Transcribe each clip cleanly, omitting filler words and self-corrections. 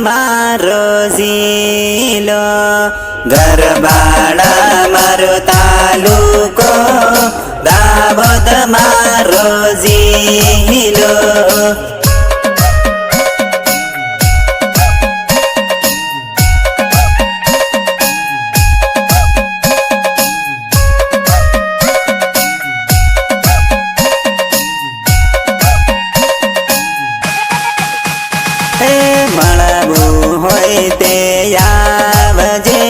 મારો જિલ્લો, ગરબાડા મારો તાલુકો, દાહોદ મારો જિલ્લો. મળવું હોય તે આવજે,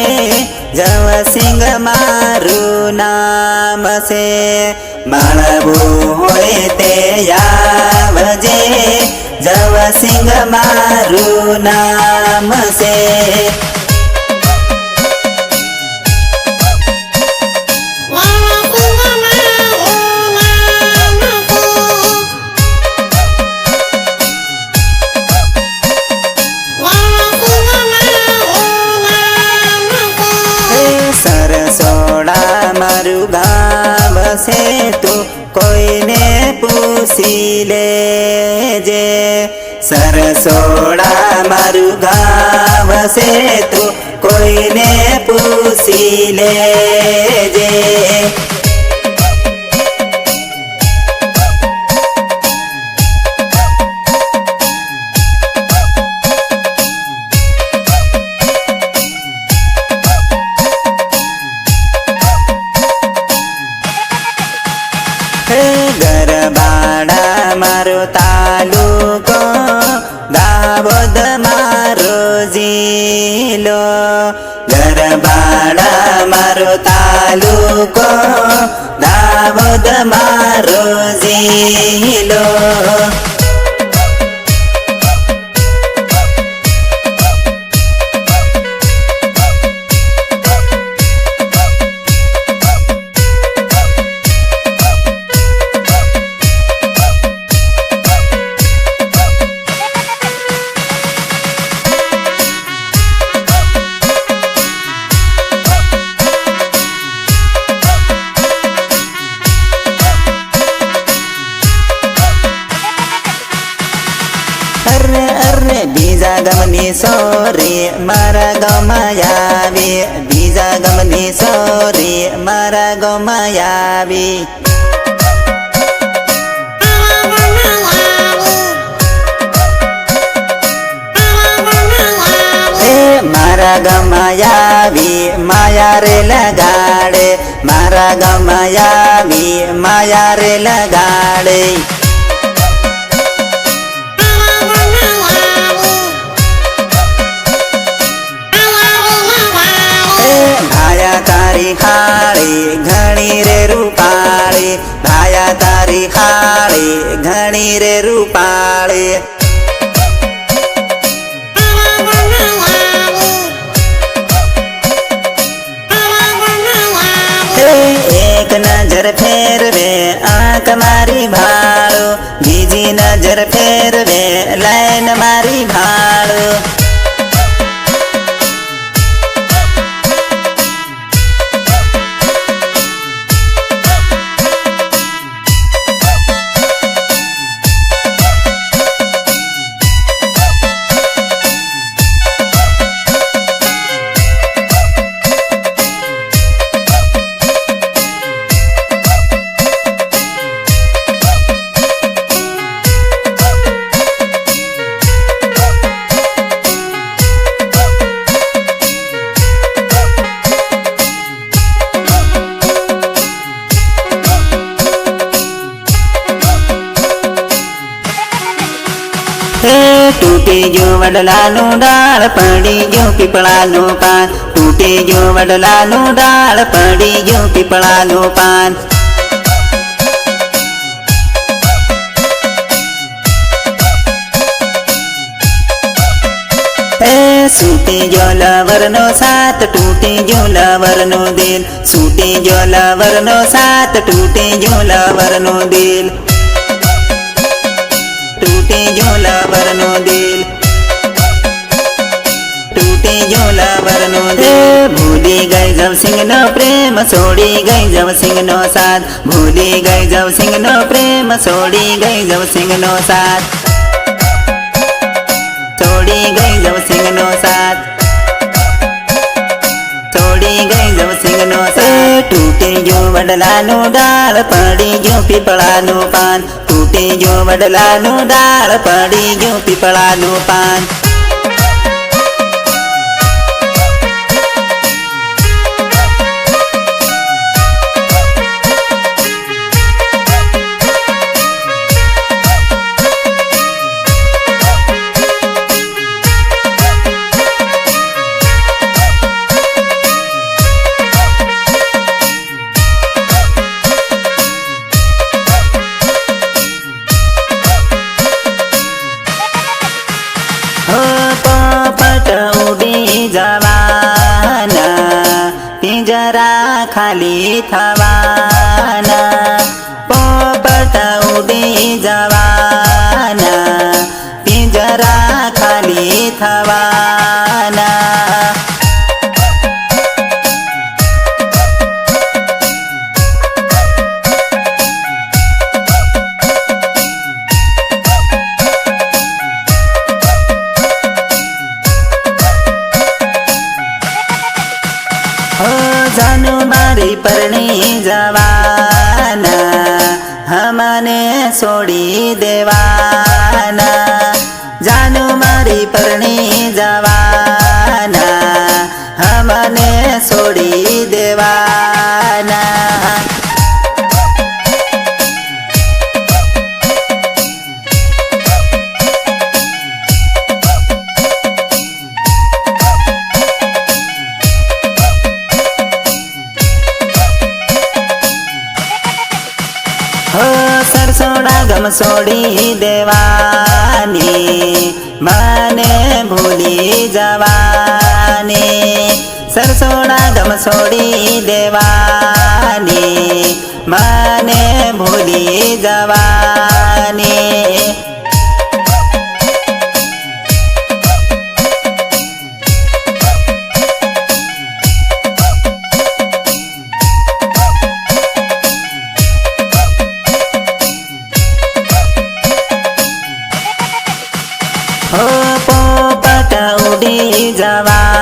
જવસિંગ મારું નામ છે. મળવું હોય તે આવજે, જવસિંગ મારું નામ છે. સરસોડા મારું ગામ છે, તું કોઈને પૂછી લેજે. સરસોડા મારું ગામ છે, તું કોઈને પૂછી લેજે. ગરબાડા મારો તાલુકો, દાહોદ મારો જિલ્લો. ગરબાડા મારો તાલુકો, દાહોદ મારો જિલ્લો. અરે બીજા ગામની સોરી મારા ગામમાં આવી, બીજા ગામની સોરી મારા ગામમાં આવી. મારા ગામમાં આવી માયા રે લગાડે, મારા ગામમાં આવી માયા રે લગાડે. તારી ખાળી ઘણી રે રૂપાળી, ભાયા તારી ખાળી ઘણી રે રૂપાળી. એક નજર ફેરવે આંખ મારી ભાળો, બીજી નજર ફેરવે લાઈન મારી ભાળો. તૂટી ગયો વડલાનું ડાળ, પડી ગયો પીપળાનું પાન. તૂટી ગયો વડલાનું ડાળ, પડી ગયો પીપળાનું પાન. સૂટી ગયો લવરનો સાથ, તૂટી ગયો લવરનો દિલ. સૂટી ગયો લવરનો સાથ, તૂટી ગયો લવરનો દિલ. તૂટી ગયો લવરનો દિલ, તૂટી ગયો લવરનો દિલ. ભૂલી ગઈ જવસિંગનો પ્રેમ, છોડી ગઈ જવસિંગનો સાથ. ભૂલી ગઈ જવસિંગનો પ્રેમ, છોડી ગઈ જવસિંગનો સાથ. છોડી ગઈ જવસિંહનો સાથ, છોડી ગઈ જવસિંહનો સાથ. તૂટી ગયું વડલાનું ડાળ, પડી ગયું પીપળાનું પાન, તૂટી ગયું વડલાનું ડાળ, પડી ગયું પીપળાનું પાન. પોપટ ઉડી જવાના, પિંજરા ખાલી થવાના. પોપટ ઉડી જવાના, પિંજરા ખાલી થવાના. જાનું મારી પરણી જવાના, હમને છોડી દેવાના. જાનું મારી પરણી જવાના, હમને છોડી દેવાના. સરસોડા ગમ છોડી દેવાની, મને ભૂલી જવાની. સરસોડા ગમ છોડી દેવાની, મને ભૂલી જવાની. પોપટ ઉડી જવા